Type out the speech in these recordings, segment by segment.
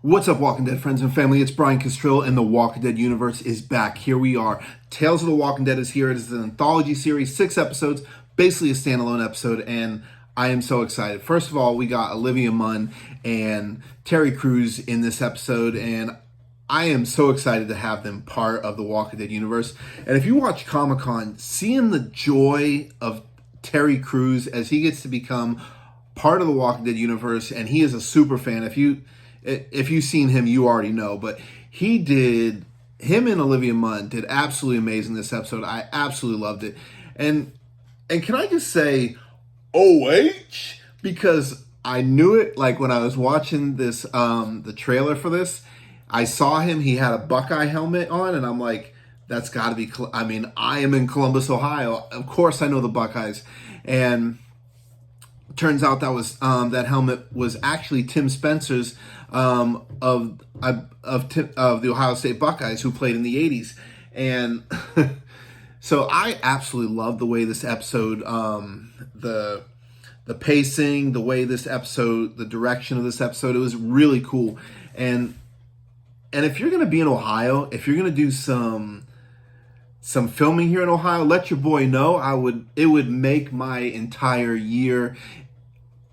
What's up, Walking Dead friends and family? It's Brian Castrill, and the Walking Dead universe is back. Here we are. Tales of the Walking Dead is here. It is an anthology series, 6 episodes, basically a standalone episode, and I am so excited. First of all, we got Olivia Munn and Terry Crews in this episode, and I am so excited to have them part of the Walking Dead universe. And if you watch Comic-Con, seeing the joy of Terry Crews as he gets to become part of the Walking Dead universe, and he is a super fan. If you've seen him, you already know, but him and Olivia Munn did absolutely amazing this episode. I absolutely loved it. And can I just say, OH? Because I knew it, like when I was watching this, the trailer for this, I saw him, he had a Buckeye helmet on, and I'm like, that's gotta be, I am in Columbus, Ohio. Of course I know the Buckeyes. And turns out that helmet was actually Tim Spencer's of the Ohio State Buckeyes, who played in the 80s. And so I absolutely love the way this episode, the pacing, the way this episode, the direction of this episode, it was really cool. And if you're going to be in Ohio, if you're going to do some filming here in Ohio, let your boy know. It would make my entire year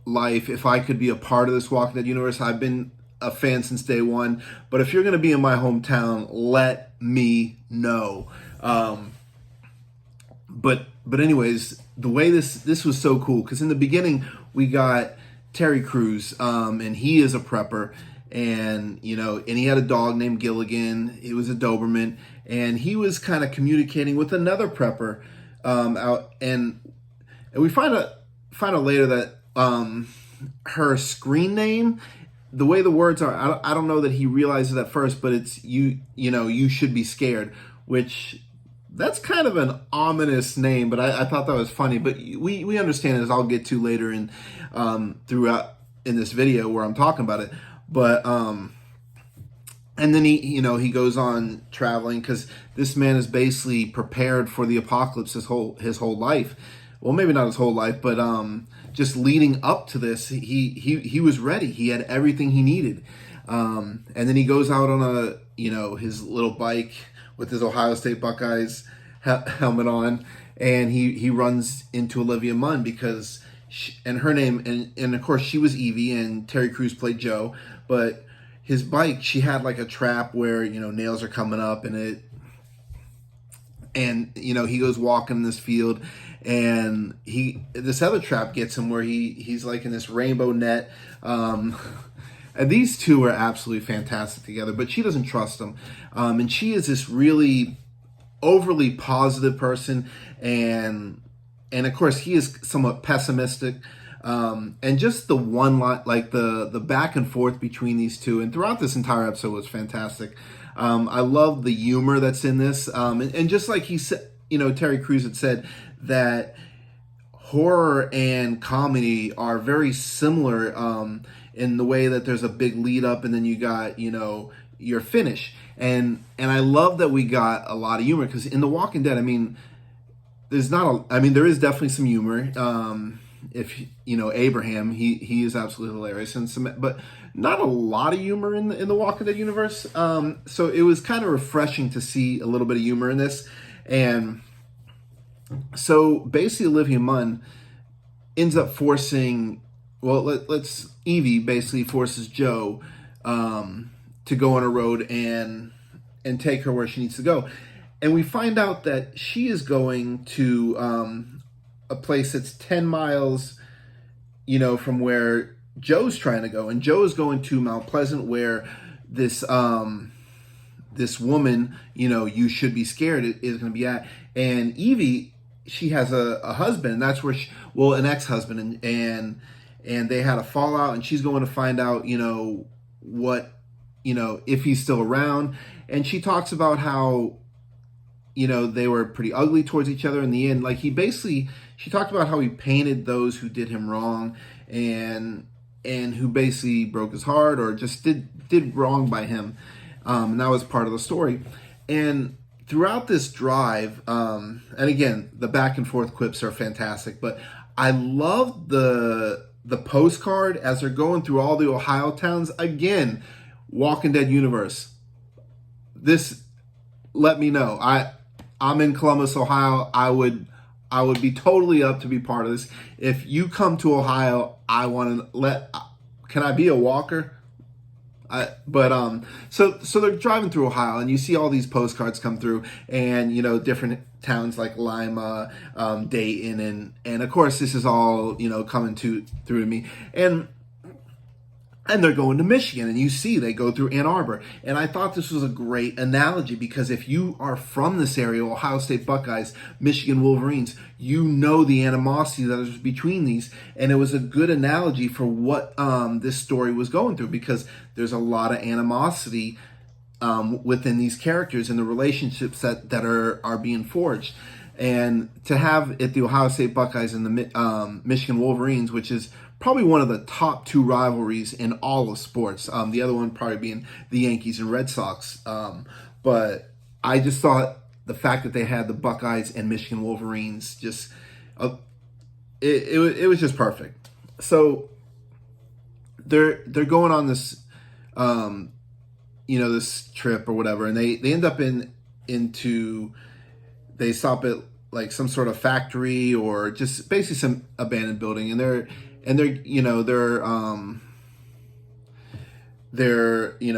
life if I could be a part of this Walking Dead universe. I've been a fan since day one, but if you're going to be in my hometown, let me know. But anyways, the way this was so cool, because in the beginning we got Terry Crews, and he is a prepper, and he had a dog named Gilligan. He was a Doberman, and he was kind of communicating with another prepper out, and we find out later that her screen name, the way the words are, I don't know that he realizes at first, but it's you should be scared, which that's kind of an ominous name, but I thought that was funny. But we understand, as I'll get to later in throughout in this video where I'm talking about it. But and then he goes on traveling, because this man is basically prepared for the apocalypse his whole life. Well, maybe not his whole life, but just leading up to this, he was ready. He had everything he needed. And then he goes out on his little bike with his Ohio State Buckeyes helmet on, and he runs into Olivia Munn, because her name, and of course she was Evie, and Terry Crews played Joe, but his bike, she had like a trap where nails are coming up, and he goes walking in this field, and this other trap gets him where he's like in this rainbow net, and these two are absolutely fantastic together. But she doesn't trust him, and she is this really overly positive person, and of course he is somewhat pessimistic, and just the one line, like the back and forth between these two, and throughout this entire episode was fantastic. I love the humor that's in this, and just like he said, Terry Crews had said that horror and comedy are very similar, in the way that there's a big lead up, and then you got your finish, and I love that we got a lot of humor, because in The Walking Dead, there is definitely some humor. If Abraham, he is absolutely hilarious, but not a lot of humor in the Walking Dead universe. So it was kind of refreshing to see a little bit of humor in this. And so basically Olivia Munn ends up forcing, Evie basically forces Joe to go on a road and take her where she needs to go. And we find out that she is going to a place that's 10 miles, from where Joe's trying to go. And Joe is going to Mount Pleasant, where this woman, you should be scared, is going to be at. And Evie, she has a husband, and that's where an ex-husband, and they had a fallout, and she's going to find out, if he's still around. And she talks about how, they were pretty ugly towards each other in the end. Like she talked about how he painted those who did him wrong, and who basically broke his heart or just did wrong by him. And that was part of the story. And throughout this drive, and again, the back and forth quips are fantastic, but I love the postcard as they're going through all the Ohio towns. Again, Walking Dead universe. This, let me know. I'm in Columbus, Ohio. I would be totally up to be part of this. If you come to Ohio, I want to let. Can I be a walker? So they're driving through Ohio, and you see all these postcards come through, and you know, different towns like Lima, Dayton, and of course this is all, you know, coming through to me, and they're going to Michigan, and you see they go through Ann Arbor. And I thought this was a great analogy, because if you are from this area, Ohio State Buckeyes, Michigan Wolverines, you know the animosity that is between these. And it was a good analogy for what this story was going through, because there's a lot of animosity within these characters and the relationships that are being forged. And to have it the Ohio State Buckeyes and the Michigan Wolverines, which is probably one of the top two rivalries in all of sports. The other one probably being the Yankees and Red Sox. But I just thought the fact that they had the Buckeyes and Michigan Wolverines, just it was just perfect. So they're going on this this trip or whatever, and they end up they stop at like some sort of factory or just basically some abandoned building, and they're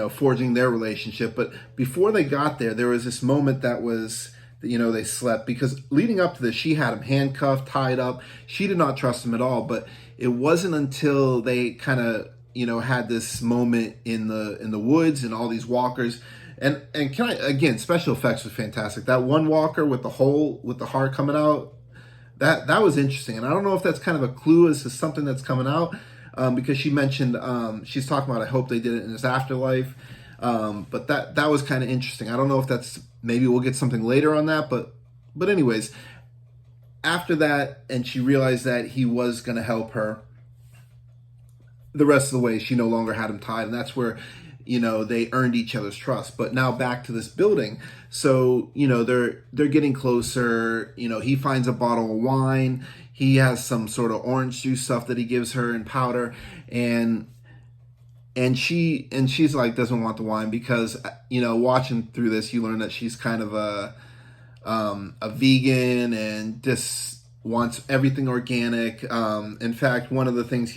forging their relationship. But before they got there was this moment that was, they slept, because leading up to this, she had him handcuffed, tied up. She did not trust him at all. But it wasn't until they kind of, had this moment in the woods and all these walkers. And special effects was fantastic. That one walker with the hole with the heart coming out, that was interesting. And I don't know if that's kind of a clue as to something that's coming out, because she mentioned, she's talking about, I hope they did it in his afterlife. But that was kind of interesting. I don't know if that's, maybe we'll get something later on that, but anyways, after that, and she realized that he was going to help her the rest of the way, she no longer had him tied. And that's where, they earned each other's trust. But now back to this building. So, they're getting closer. He finds a bottle of wine. He has some sort of orange juice stuff that he gives her in powder. And she's like, doesn't want the wine, because, watching through this, you learn that she's kind of a vegan and just wants everything organic. In fact, one of the things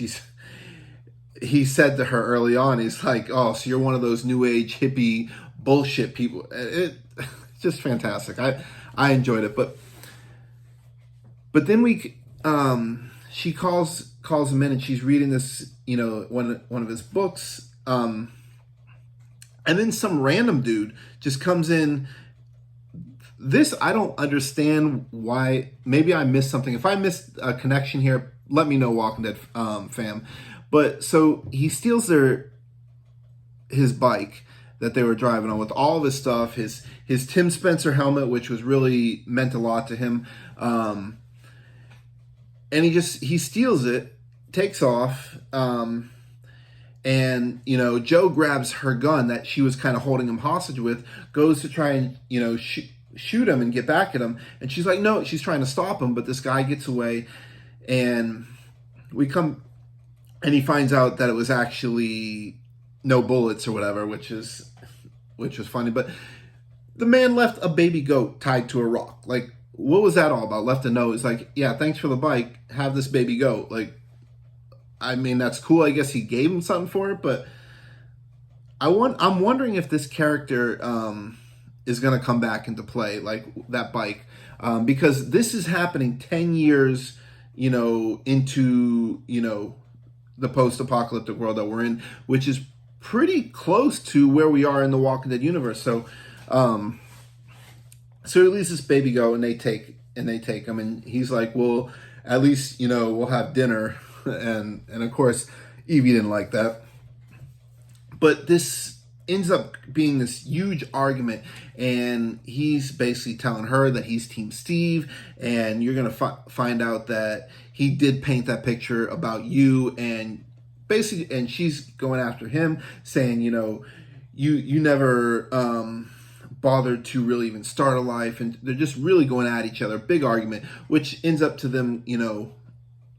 he said to her early on, he's like, oh, so you're one of those new age hippie bullshit people. It's just fantastic. I enjoyed it. But then she calls him in, and she's reading this, one of his books. And then some random dude just comes in. This, I don't understand why. Maybe I missed something. If I missed a connection here, let me know, Walking Dead fam. But so he steals his bike that they were driving on with all of his stuff, his Tim Spencer helmet, which was really meant a lot to him. And he steals it, takes off. And, Joe grabs her gun that she was kind of holding him hostage with, goes to try and, shoot him and get back at him. And she's like, no, she's trying to stop him. But this guy gets away, and and he finds out that it was actually no bullets or whatever, which was funny. But the man left a baby goat tied to a rock. Like, what was that all about? Left a note. It's like, yeah, thanks for the bike. Have this baby goat. Like, I mean, that's cool. I guess he gave him something for it, but I'm wondering if this character is going to come back into play, like that bike, because this is happening 10 years, into, the post-apocalyptic world that we're in, which is pretty close to where we are in the Walking Dead universe. So he leaves this baby goat, and they take him, and he's like, well, at least, we'll have dinner. And of course, Evie didn't like that. But this ends up being this huge argument, and he's basically telling her that he's Team Steve, and you're going to find out that he did paint that picture about you, and basically, and she's going after him, saying, you never bothered to really even start a life, and they're just really going at each other. Big argument, which ends up to them,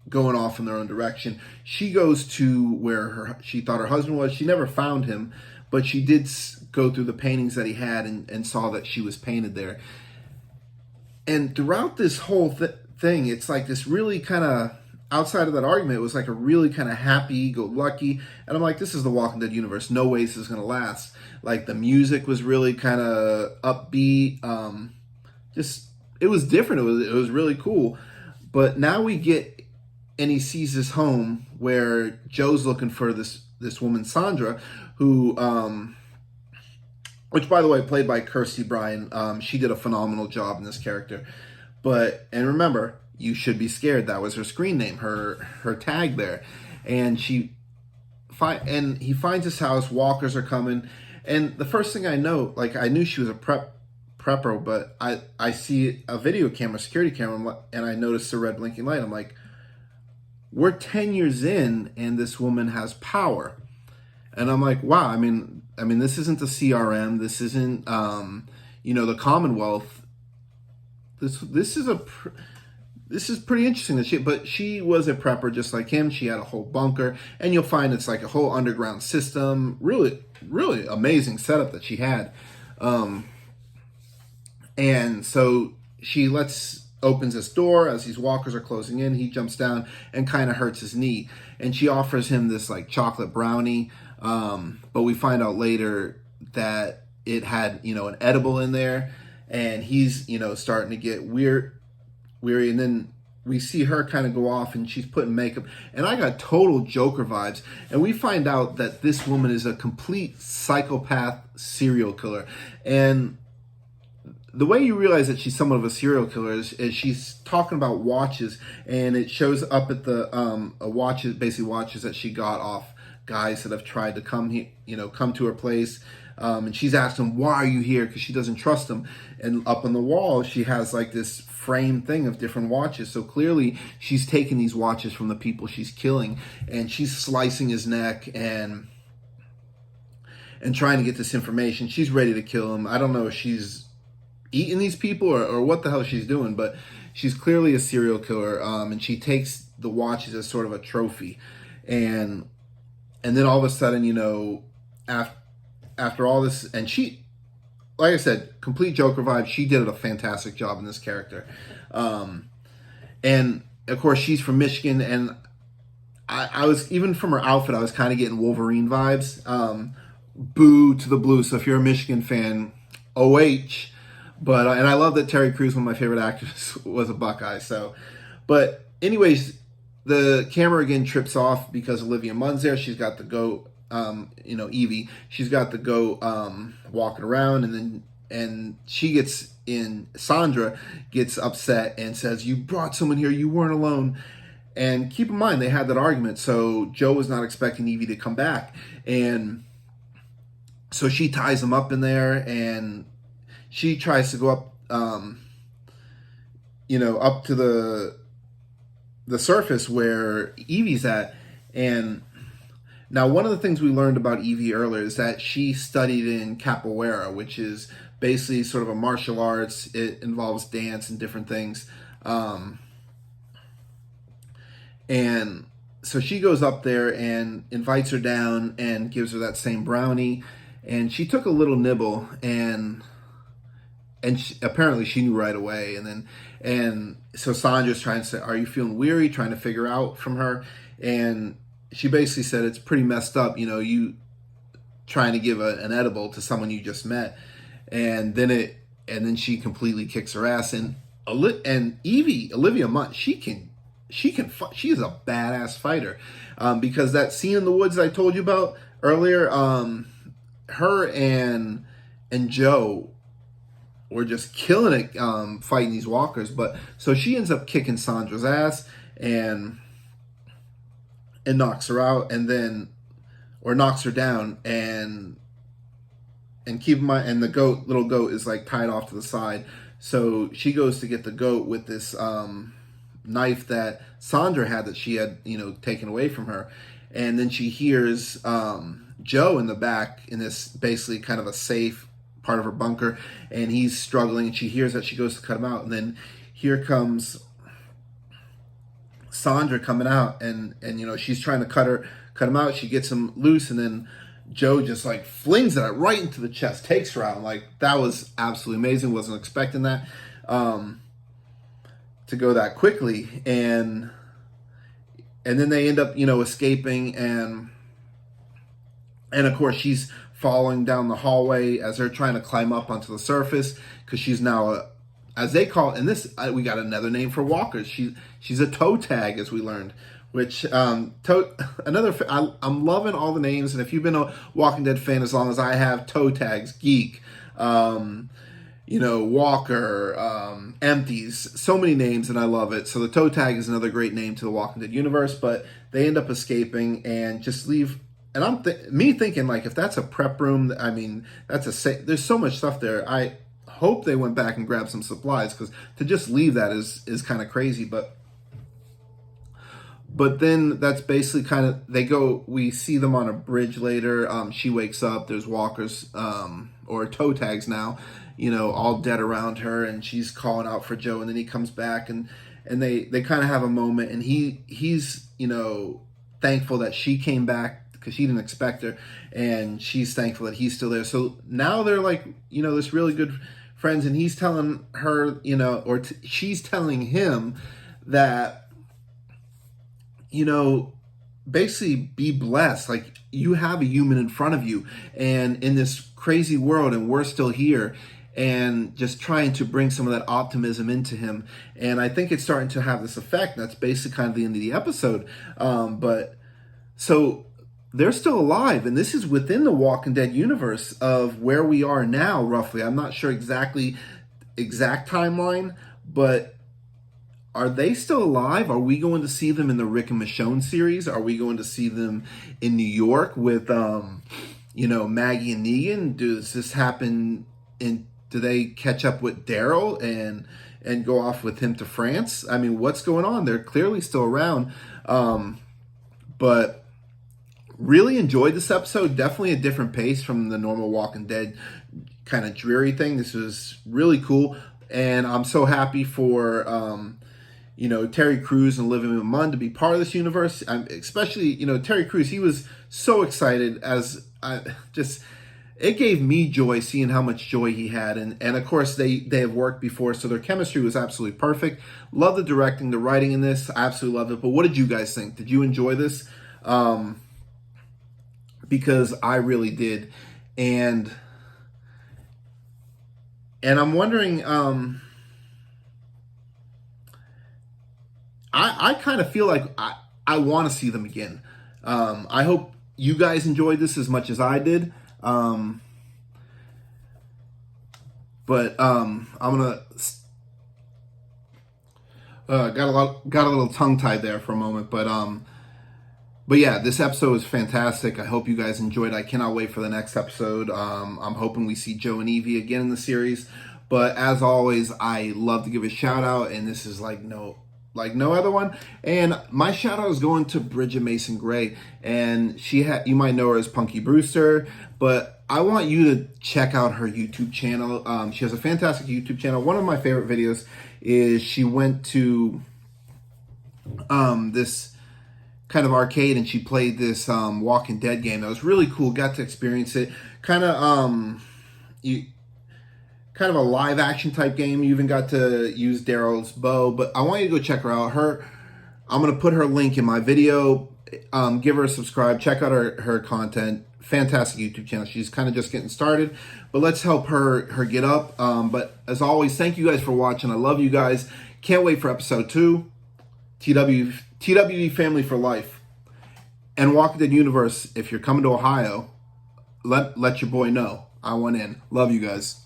going off in their own direction. She goes to where she thought her husband was. She never found him, but she did go through the paintings that he had and saw that she was painted there. And throughout this whole thing, it's like this really kind of, outside of that argument, it was like a really kind of happy-go-lucky. And I'm like, this is the Walking Dead universe. No way this is going to last. Like, the music was really kind of upbeat. Just, it was different. It was really cool. But now we get, and he sees this home where Joe's looking for this woman, Sandra, who, which, by the way, played by Kirsty Bryan. She did a phenomenal job in this character. And remember, You Should Be Scared. That was her screen name, her tag there. And he finds this house. Walkers are coming. And the first thing I know, like, I knew she was a prepper, but I see a video camera, security camera, and I noticed the red blinking light. I'm like, we're 10 years in, and this woman has power. And I'm like, wow. I mean, this isn't the CRM. This isn't, the Commonwealth. This is pretty interesting. But she was a prepper just like him. She had a whole bunker, and you'll find it's like a whole underground system. Really, really amazing setup that she had. And so she opens this door as these walkers are closing in. He jumps down and kind of hurts his knee, and she offers him this like chocolate brownie. But we find out later that it had, an edible in there, and he's, starting to get weary. And then we see her kind of go off, and she's putting makeup, and I got total Joker vibes. And we find out that this woman is a complete psychopath serial killer. And the way you realize that she's somewhat of a serial killer is she's talking about watches, and it shows up at the watches that she got off guys that have tried to come to her place. And she's asking, why are you here? Because she doesn't trust them. And up on the wall, she has like this frame thing of different watches. So clearly she's taking these watches from the people she's killing, and she's slicing his neck and trying to get this information. She's ready to kill him. I don't know if she's eating these people or what the hell she's doing, but she's clearly a serial killer. And she takes the watches as sort of a trophy. And then all of a sudden, after all this, and she, like I said, complete Joker vibe. She did a fantastic job in this character. And of course, she's from Michigan, and I was, even from her outfit, I was kind of getting Wolverine vibes. Boo to the blue. So if you're a Michigan fan, OH. But, and I love that Terry Crews, one of my favorite actors, was a Buckeye. But anyways, the camera again trips off because Olivia Munn's there. She's got the goat, Evie. She's got the goat walking around, and Sandra gets upset and says, "You brought someone here. You weren't alone." And keep in mind, they had that argument, so Joe was not expecting Evie to come back. And so she ties him up in there, and she tries to go up, up to the surface where Evie's at. And now, one of the things we learned about Evie earlier is that she studied in capoeira, which is basically sort of a martial arts. It involves dance and different things. And so she goes up there and invites her down and gives her that same brownie. And she took a little nibble, and apparently she knew right away. And so Sandra's trying to say, "Are you feeling weary?" Trying to figure out from her. And she basically said, "It's pretty messed up, you trying to give an edible to someone you just met." And then she completely kicks her ass. And Evie, Olivia Munn, she is a badass fighter. Because that scene in the woods I told you about earlier, her and Joe were just killing it, fighting these walkers. But so she ends up kicking Sandra's ass and knocks her out, or knocks her down, and keep in mind, and the little goat is like tied off to the side. So she goes to get the goat with this knife that Sandra had, that she had taken away from her. And then she hears Joe in the back in this basically kind of a safe part of her bunker, and he's struggling, and she hears that. She goes to cut him out, and then here comes Sandra coming out, and she's trying to cut him out. She gets him loose, and then Joe just like flings it right into the chest, takes her out. Like, that was absolutely amazing. Wasn't expecting that to go that quickly, and then they end up escaping, and of course she's falling down the hallway as they're trying to climb up onto the surface, because she's now as they call it, and this we got another name for walkers. She's a toe tag, as we learned. Which I'm loving all the names, and if you've been a Walking Dead fan as long as I have, toe tags, geek, walker, empties, so many names, and I love it. So the toe tag is another great name to the Walking Dead universe, but they end up escaping and just leave. And I'm thinking, like, if that's a prep room, I mean, there's so much stuff there. I hope they went back and grabbed some supplies, because to just leave that is kind of crazy. But then that's basically kind of, we see them on a bridge later. She wakes up, there's walkers, or toe tags now, all dead around her, and she's calling out for Joe, and then he comes back, and they kind of have a moment, and he's thankful that she came back, because she didn't expect her, and she's thankful that he's still there. So now they're like, this really good friends, and he's telling her, she's telling him that, basically be blessed. Like, you have a human in front of you, and in this crazy world, and we're still here, and just trying to bring some of that optimism into him. And I think it's starting to have this effect. That's basically kind of the end of the episode. But so they're still alive, and this is within the Walking Dead universe of where we are now, roughly. I'm not sure exact timeline, but are they still alive? Are we going to see them in the Rick and Michonne series? Are we going to see them in New York with, Maggie and Negan? Does this happen? Do they catch up with Daryl and go off with him to France? I mean, what's going on? They're clearly still around. But really enjoyed this episode. Definitely a different pace from the normal Walking Dead kind of dreary thing. This was really cool. And I'm so happy for... Terry Crews and Olivia Munn to be part of this universe. Especially, Terry Crews, he was so excited it gave me joy seeing how much joy he had. And of course, they have worked before, so their chemistry was absolutely perfect. Love the directing, the writing in this. I absolutely loved it. But what did you guys think? Did you enjoy this? Because I really did. And I'm wondering... I kind of feel like I want to see them again. I hope you guys enjoyed this as much as I did. But I'm gonna got a little tongue tied there for a moment. But yeah, this episode was fantastic. I hope you guys enjoyed. I cannot wait for the next episode. I'm hoping we see Joe and Evie again in the series. But as always, I love to give a shout out, and this is like no other one. And my shout out is going to Bridget Mason Gray, and you might know her as Punky Brewster, but I want you to check out her YouTube channel. She has a fantastic YouTube channel. One of my favorite videos is she went to this kind of arcade, and she played this Walking Dead game that was really cool. Got to experience it. Kind of a live action type game. You even got to use Daryl's bow, but I want you to go check her out. I'm going to put her link in my video. Give her a subscribe. Check out her content. Fantastic YouTube channel. She's kind of just getting started, but let's help her get up. But as always, thank you guys for watching. I love you guys. Can't wait for episode 2. TWE Family for Life. And Walking Dead Universe, if you're coming to Ohio, let your boy know. I want in. Love you guys.